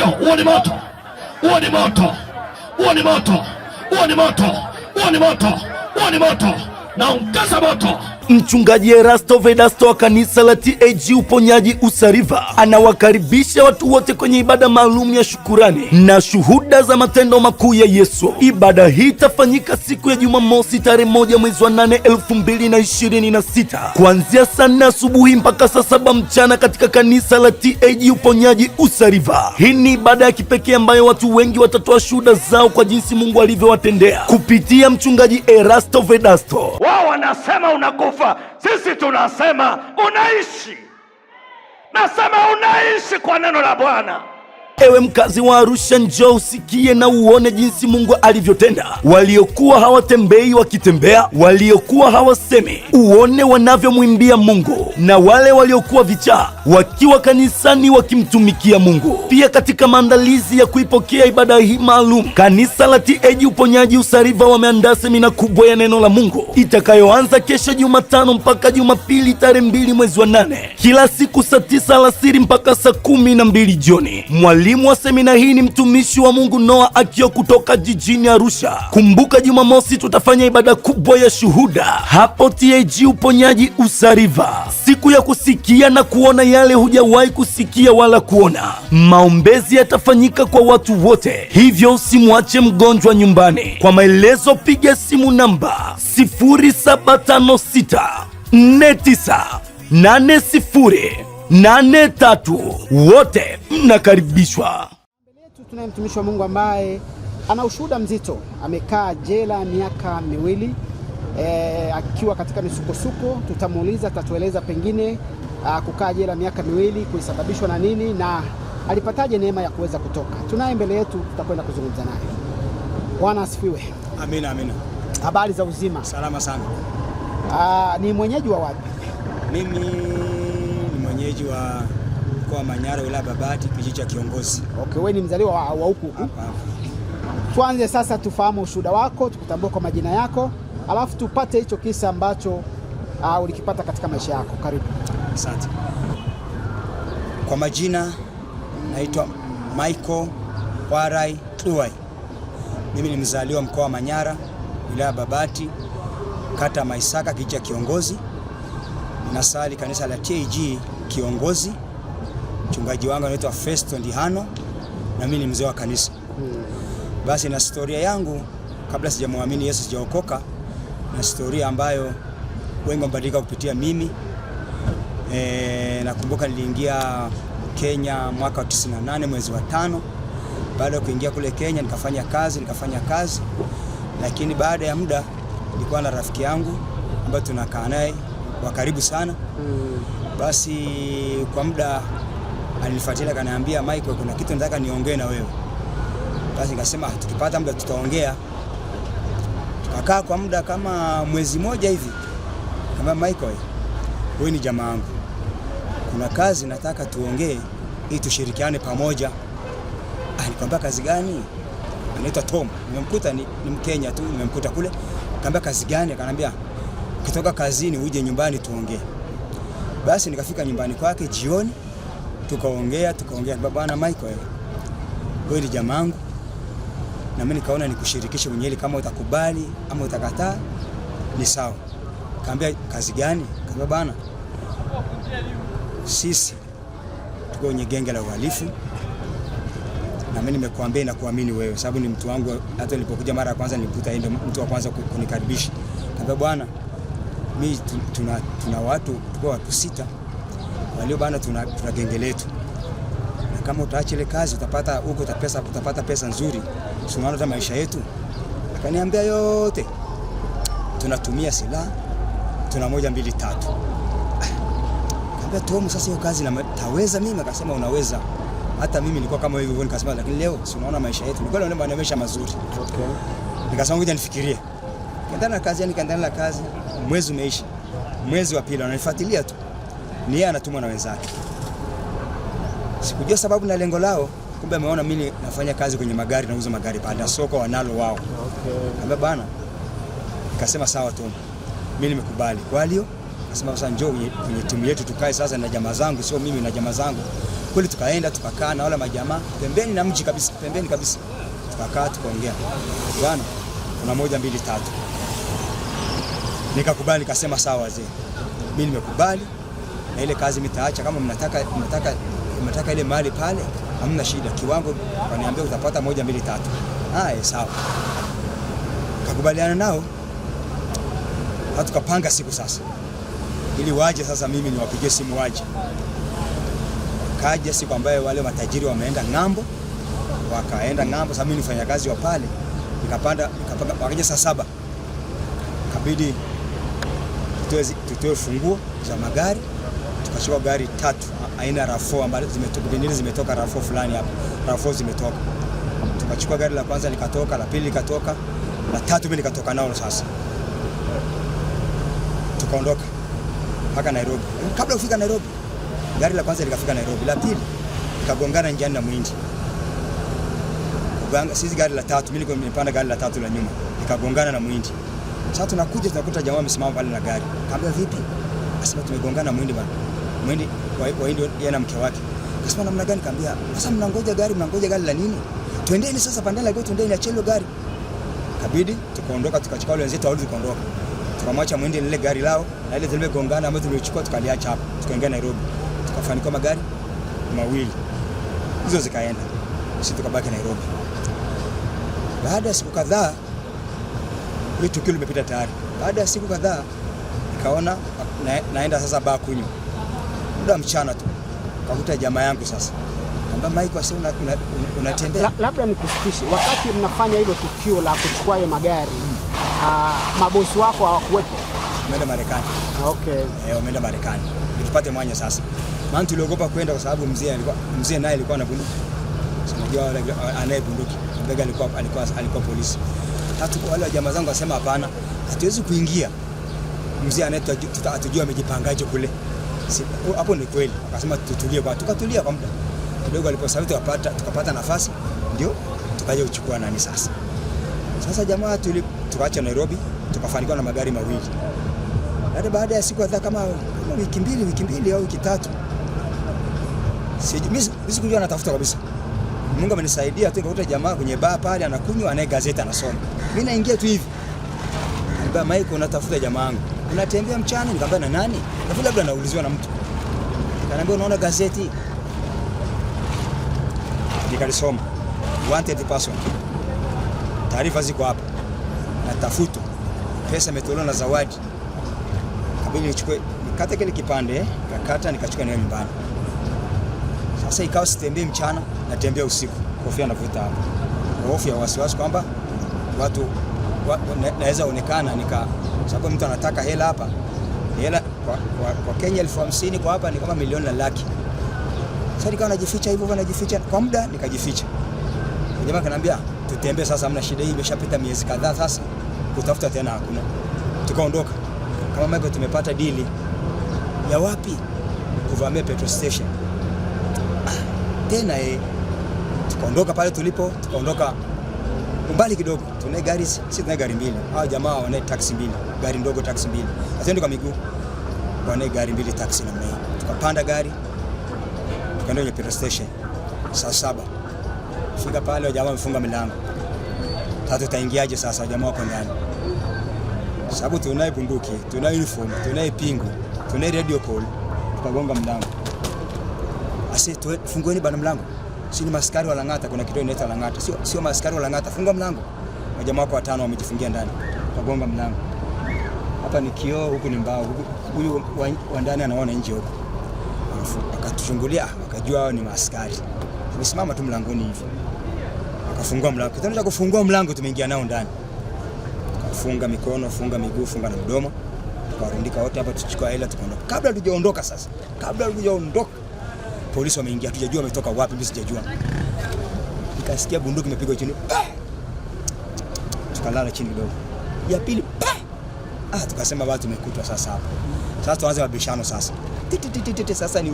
Huo ni moto, huo ni moto, huo ni moto, huo ni moto, huo ni moto, huo ni moto, naongeza moto. Mchungaji Erasto Vedasto wa kanisa la TAG Uponyaji Usariva anawakaribisha watu wote kwenye ibada maalum ya shukurani na shuhuda za matendo makuu ya Yesu. Ibada hii itafanyika siku ya Jumamosi tarehe 1 mwezi wa 8 2026 kuanzia saa 4 asubuhi mpaka saa 7 mchana katika kanisa la TAG Uponyaji Usariva. Hii ni ibada ya kipekee ambayo watu wengi watatoa shuhuda zao kwa jinsi Mungu alivyowatendea kupitia mchungaji Erasto Vedasto. Wao wanasema unakufa, sisi tunasema unaishi. Nasema unaishi kwa neno la Bwana. Ewe mkazi wa Arusha, njoo usikie na uone jinsi Mungu alivyotenda. Waliokuwa hawatembei wakitembea, waliokuwa hawasemi uone wanavyomwimbia Mungu, na wale waliokuwa vichaa wakiwa kanisani wakimtumikia Mungu. Pia katika maandalizi ya kuipokea ibada hii maalum, kanisa la TAG Uponyaji Usariva wameandaa semina kubwa ya neno la Mungu itakayoanza kesho Jumatano mpaka Jumapili tarehe 2 mwezi wa 8, kila siku saa 9 alasiri mpaka saa 12 jioni. Mwalimu wa semina hii ni mtumishi wa Mungu Noah Akio kutoka jijini Arusha. Kumbuka, Jumamosi tutafanya ibada kubwa ya shuhuda hapo TAG Uponyaji Usariva, siku ya kusikia na kuona yale hujawahi kusikia wala kuona. Maombezi yatafanyika kwa watu wote, hivyo usimwache mgonjwa nyumbani. Kwa maelezo piga simu namba 0756498083. Wote mnakaribishwa. Mbele yetu tunaye mtumishi wa Mungu ambaye ana ushuhuda mzito. Amekaa jela miaka 2 akiwa katika misukosuko. Tutamuuliza, atatueleza pengine kukaa jela miaka 2 kulisababishwa na nini na alipataje neema ya kuweza kutoka. Tunaye mbele yetu, tutakwenda kuzungumza naye. Bwana asifiwe. Amina, amina. Habari za uzima? Salama sana. Ni mwenyeji wa wapi? Mimi ni mwenyeji wa mkoa wa Manyara, wilaya Babati, kijiji cha Kiongozi. Okay, wewe ni mzaliwa wa huku? Hapa. Tuanze sasa, tufahamu ushuhuda wako, tukutambue kwa majina yako, alafu tupate hicho kisa ambacho ulikipata katika maisha yako. Karibu. Asante. Kwa majina naitwa Michael Warai Tuwai. Mimi ni mzaliwa mkoa wa Manyara, wilaya Babati, kata Maisaka, kijiji cha Kiongozi. Ninasali kanisa la TAG Kiongozi. Mchungaji wangu anaitwa Festo Ndihano na mimi ni mzee wa kanisa. Basi na historia yangu kabla sijamwamini Yesu, sijaokoka, na historia ambayo wengi wamebadilika kupitia mimi. Nakumbuka niliingia Kenya mwaka wa 98 mwezi wa 5. Baada ya kuingia kule Kenya nikafanya kazi, lakini baada ya muda nilikuwa na rafiki yangu ambaye tunakaa naye wa karibu sana. Basi kwa muda alinifuatilia, akaniambia, Michael, kuna kitu nataka niongee na wewe. Basi nikasema tukipata muda tutaongea. Tukakaa kwa muda kama mwezi moja hivi. Nikamwambia, Michael, wewe ni jamaa wangu, kuna kazi nataka tuongee ili tushirikiane pamoja. Nikamwambia, kazi gani? Anaitwa Tom. Nimemkuta ni Mkenya tu, nimemkuta kule. Nikamwambia, kazi gani? Akaniambia, ukitoka kazini uje nyumbani tuongee. Basi nikafika nyumbani kwake jioni, tukaongea. Bwana Michael, wewe ni jamaa wangu na mimi nikaona nikushirikishe mwenyewe, kama utakubali ama utakataa ni sawa. Kaambia, kazi gani? Kaambia, bwana, sisi tuko kwenye genge la uhalifu na mimi nimekuambia na kuamini wewe sababu ni mtu wangu. Hata nilipokuja mara ya kwanza nilikuta yeye ndio mtu wa kwanza kunikaribisha. Kaambia, bwana, mimi tuna watu, tuko watu 6 walio bwana, tuna genge letu, na kama utaacha ile kazi utapata huko utapata pesa nzuri, unaona hata maisha yetu. Akaniambia yote, tunatumia silaha, tuna 1 2 3. Kaambia, Tom, sasa hiyo kazi taweza mimi? Akasema, unaweza. Hata mimi nilikuwa kama hivyo, nikasema, lakini leo si unaona maisha yetu, nilikuwa naona maisha mazuri. Okay. Nikasema ngoja nifikirie. Nikaendelea na kazi, mwezi umeisha. Mwezi wa pili ananifuatilia tu. Ni yeye anatumwa na wenzake. Sikujua sababu na lengo lao, kumbe ameona mimi nafanya kazi kwenye magari, nauza magari pale soko wanalo wao. Okay. Kaambia, bana. Nikasema sawa tu. Mimi nimekubali. Kwa hiyo Akasema sasa njoo kwenye timu yetu tukae sasa na jamaa zangu, sio mimi na jamaa zangu. Kweli tukaenda tukakaa na wale majamaa pembeni na mji kabisa, pembeni kabisa. Tukakaa tukaongea. Bwana, kuna 1 2 3. Nikakubali, nikasema sawa wazee. Mimi nimekubali na ile kazi mitaacha, kama mnataka ile mali pale, hamna shida. Kiwango waniambia utapata 1 2 3. Haya sawa. Kakubaliana nao. Tukapanga siku sasa. Ili waje sasa mimi niwapigie simu waje. Kaja siku ambayo wale matajiri wameenda ng'ambo. Wakaenda ng'ambo, sasa mimi nifanya kazi wa pale. Nikapanda wakaja saa 7. Kabidi tutoe funguo za magari. Tukachukua gari 3 aina RAV4 ambazo zimetoka RAV4 fulani hapa. RAV4 zimetoka. Tukachukua gari la kwanza likatoka, la pili likatoka, la tatu mimi nikatoka nao sasa. Tukaondoka mpaka Nairobi. Kabla kufika Nairobi, gari la kwanza likafika Nairobi, la pili likagongana njiani na Muhindi. Sisi gari la tatu, mimi nimepanda gari la tatu la nyuma, likagongana na Muhindi. Sasa tunakuja tunakuta jamaa amesimama pale na gari. Kaambia vipi? Akasema tumegongana na Muhindi bwana. Muhindi Wahindi yeye na mke wake. Akasema namna gani? Kaambia sasa mnangoja gari la nini? Twendeni sasa, pandala gari twendeni, achelo gari. Kabidi tukaondoka, tukachukua wale wenzetu wale tukaondoka. Tukamwacha Muhindi ile gari lao na ile zilizogongana ambazo tulichukua tukaliacha hapo. Tukaingia Nairobi. Tukafanikiwa magari mawili. Hizo zikaenda. Sisi tukabaki Nairobi. Baada ya siku kadhaa ile tukio limepita tayari. Baada ya siku kadhaa nikaona naenda sasa baa kunywa. Muda mchana tu. Kakuta jamaa yangu sasa. Kamba Mike wasi unatembea. Labda nikusikishi, wakati mnafanya hilo tukio la kuchukua hayo magari, mabosi wako hawakuwepo? Wameenda Marekani. Okay. Wameenda Marekani. Tupate mwanya sasa. Maana tuliogopa kwenda kwa sababu mzee naye alikuwa na bunduki. Unajua anaye bunduki. Mbega alikuwa polisi. Hata wale jamaa zangu wasema hapana, hatuwezi kuingia. Mzee anayetu atujua amejipangaje kule. Hapo ni kweli. Akasema tutulie kwa, tukatulia kwa muda. Kidogo aliposafiri tukapata nafasi, ndio tukaje kuchukua nani sasa. Sasa jamaa tukaacha Nairobi, tukafanikiwa na magari mawili. Baada ya siku kadhaa kama wiki mbili au wiki 3. Mimi sikujua anatafuta kabisa. Mungu amenisaidia tu, nikakuta jamaa kwenye baa pale anakunywa, anaye gazeti anasoma. Mimi naingia tu hivi. Nikamwambia Mike, unatafuta jamaa wangu. Unatembea mchana? Nikamwambia na nani? Na labda nauliziwa na mtu. Akaniambia unaona gazeti? Nikalisoma. Wanted person. Taarifa ziko hapa. Natafutwa. Pesa imetolewa na zawadi. Kabili nikate kile kipande, nikachukua nayo nyumbani. Sasa ikawa sitembei mchana, natembea usiku. Kofia navuta hapo. Hofu ya wasiwasi kwamba watu naweza onekana sababu mtu anataka hela hapa. Hela kwa Kenya 50,000 kwa hapa ni kama milioni na laki. Sasa nikawa najificha hivyo, najificha kwa muda, nikajificha. Jamaa kananiambia tutembee sasa, hamna shida, hii imeshapita miezi kadhaa sasa, kutafuta tena hakuna. Tukaondoka. Kama Michael tumepata deal ya wapi? Kuvamia petrol station. Tena tukaondoka pale tulipo, tukaondoka umbali kidogo. Tuna gari, sisi tuna gari 2. Hao jamaa wana taxi 2, gari ndogo taxi 2. Atende kwa miguu. Wana gari 2 taxi na mimi. Tukapanda gari. Tukaenda kwenye petrol station. Saa 7. Fika pale wa jamaa wamefunga milango. Sasa tutaingiaje sasa, jamaa wako ndani? Sababu tunaye bunduki, tunaye uniform, tunaye pingu, tunaye radio call. Tukagonga mlango. Asi fungueni bana mlango. Si ni maskari wa Lang'ata, kuna kitu inaitwa Lang'ata. Sio maskari wa Lang'ata, fungua mlango. Wajamaa wako 5 wamejifungia ndani. Tukagonga mlango. Hapa ni kioo, huku ni mbao. Huyu wa ndani anaona nje huko. Akatuchungulia, akajua hao ni maskari. Tumesimama tu mlangoni hivi. Akafungua mlango. Kitendo cha kufungua mlango tumeingia nao ndani. Funga mikono, funga miguu, funga na mdomo. Tukarundika wote hapa, tuchukua hela tukaondoka. Kabla tujaondoka sasa. Polisi wameingia, tujajua wametoka wapi, mimi sijajua. Nikasikia bunduki imepigwa chini. Tukalala chini kidogo. Ya pili. Tukasema watu tumekutwa sasa hapa. Sasa tuanze mabishano sasa. Sasa ni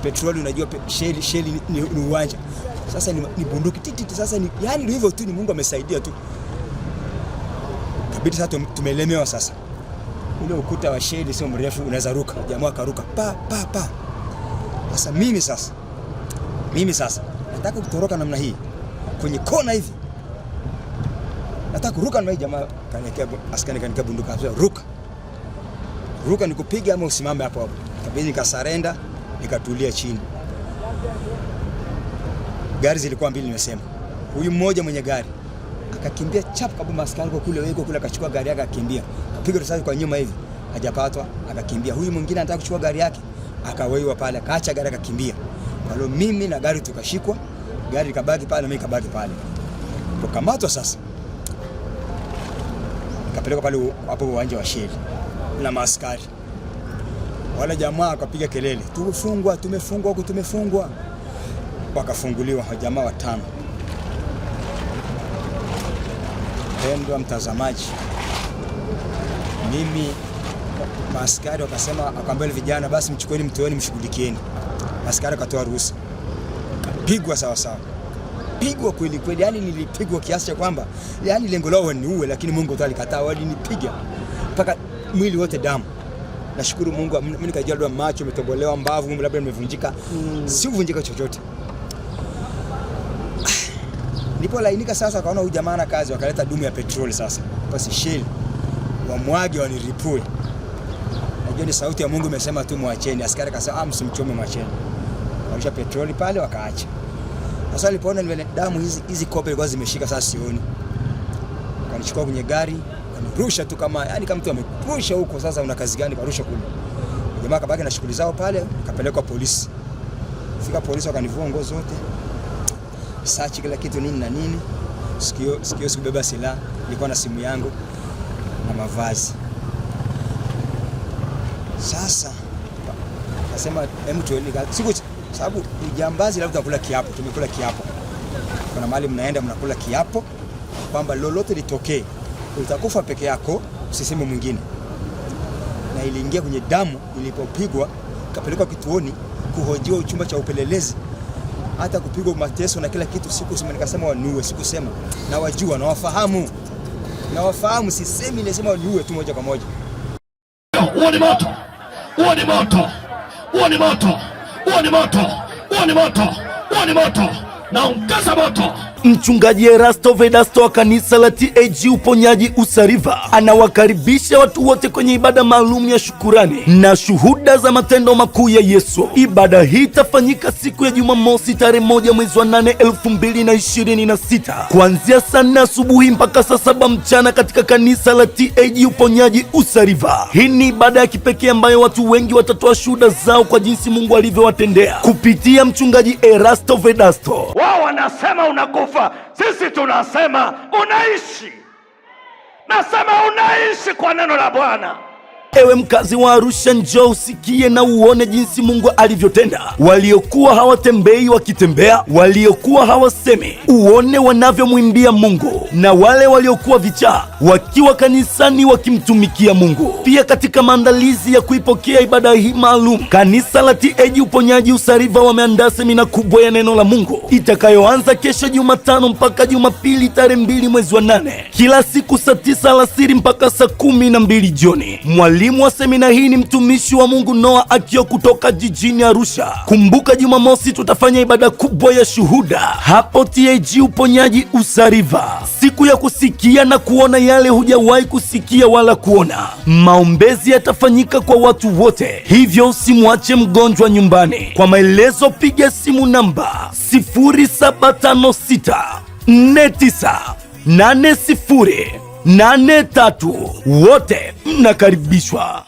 petroli, unajua sheli ni uwanja. Sasa ni bunduki sasa ni yani ndio hivyo tu, ni Mungu amesaidia tu. Kabidi sasa tumelemewa sasa. ule ukuta wa sheli sio mrefu, unaweza ruka. Jamaa akaruka pa. Sasa mimi sasa nataka kutoroka namna hii kwenye kona hivi, nataka kuruka namna hii. Jamaa kaniwekea askari, kaniwekea bunduki, akasema ruka nikupiga ama usimame hapo hapo. Kabidi nikasarenda, nikatulia chini. Gari zilikuwa mbili nimesema. Huyu mmoja mwenye gari akakimbia chap kabla askari kule akachukua gari yake akakimbia. Kapiga risasi kwa nyuma hivi, hajapatwa, akakimbia. Huyu mwingine anataka kuchukua gari yake, akaweiwa pale, akaacha gari akakimbia. Kwa hiyo mimi na gari tukashikwa, gari likabaki pale na mimi nikabaki pale. Tukamatwa sasa. Nikapelekwa pale hapo uwanja wa sheli na maaskari. Wale jamaa wakapiga kelele, tumefungwa. Wakafunguliwa jamaa 5. Pendwa mtazamaji, mimi maaskari wakasema, akamwambia vijana basi mchukueni mtoeni mshughulikieni. Maaskari akatoa ruhusa. Kapigwa sawa. Pigwa kweli, yani nilipigwa kiasi cha kwamba yani lengo lao niue, lakini Mungu tu alikataa, walinipiga mpaka mwili wote damu. Nashukuru Mungu, mimi nikajaliwa macho umetobolewa, mbavu labda nimevunjika. Si kuvunjika chochote. Ndipo lainika sasa, akaona huyu jamaa na kazi, wakaleta dumu ya petroli sasa. Basi sheli wamwage waniripue. Najua ni sauti ya Mungu imesema tu muacheni. Askari akasema msimchome, mwacheni. Walisha petroli pale wakaacha. Sasa alipoona nile damu hizi kope zilikuwa zimeshika, sasa sioni. Kanichukua kwenye gari, kanirusha tu kama mtu amekurusha huko, sasa una kazi gani karusha kule. Jamaa akabaki na shughuli zao pale, akapelekwa polisi. Fika polisi wakanivua nguo zote. Search kila kitu nini na nini. Sikio sikubeba silaha, nilikuwa na simu yangu na mavazi. Sasa nasema tuelika siku sababu ujambazi labda tunakula kiapo, tumekula kiapo. Kuna mahali mnaenda mnakula kiapo kwamba lolote litokee, utakufa peke yako, usiseme mwingine. Na iliingia kwenye damu, ilipopigwa kapelekwa kituoni kuhojiwa chumba cha upelelezi. Hata kupigwa mateso na kila kitu, sikusema, nikasema waniue, sikusema. Na wajua na wafahamu, sisemi, nisema waniue tu moja kwa moja. Huo ni moto. Na ungasa moto. Mchungaji Erasto Vedasto wa kanisa la TAG Uponyaji Usariva anawakaribisha watu wote kwenye ibada maalum ya shukurani na shuhuda za matendo makuu ya Yesu. Ibada hii itafanyika siku ya Jumamosi tarehe 1 mwezi wa 8 2026 kuanzia saa 4 asubuhi mpaka saa 7 mchana katika kanisa la TAG Uponyaji Usariva. Hii ni ibada ya kipekee ambayo watu wengi watatoa shuhuda zao kwa jinsi Mungu alivyowatendea kupitia mchungaji Erasto Vedasto. Wao wanasema unakufa, sisi tunasema unaishi. Nasema unaishi kwa neno la Bwana. Ewe mkazi wa Arusha, njoo usikie na uone jinsi Mungu alivyotenda. Waliokuwa hawatembei wakitembea, waliokuwa hawasemi uone wanavyomwimbia Mungu, na wale waliokuwa vichaa wakiwa kanisani wakimtumikia Mungu. Pia katika maandalizi ya kuipokea ibada hii maalum, kanisa la TAG Uponyaji Usariva wameandaa semina kubwa ya neno la Mungu itakayoanza kesho Jumatano mpaka Jumapili tarehe 2 mwezi wa 8, kila siku saa 9 alasiri mpaka saa 12 jioni. Mwalimu wa semina hii ni mtumishi wa Mungu Noah Akio kutoka jijini Arusha. Kumbuka Jumamosi tutafanya ibada kubwa ya shuhuda hapo TAG Uponyaji Usariva, siku ya kusikia na kuona yale hujawahi kusikia wala kuona. Maombezi yatafanyika kwa watu wote, hivyo usimwache mgonjwa nyumbani. Kwa maelezo piga simu namba 0756498083. Wote mnakaribishwa.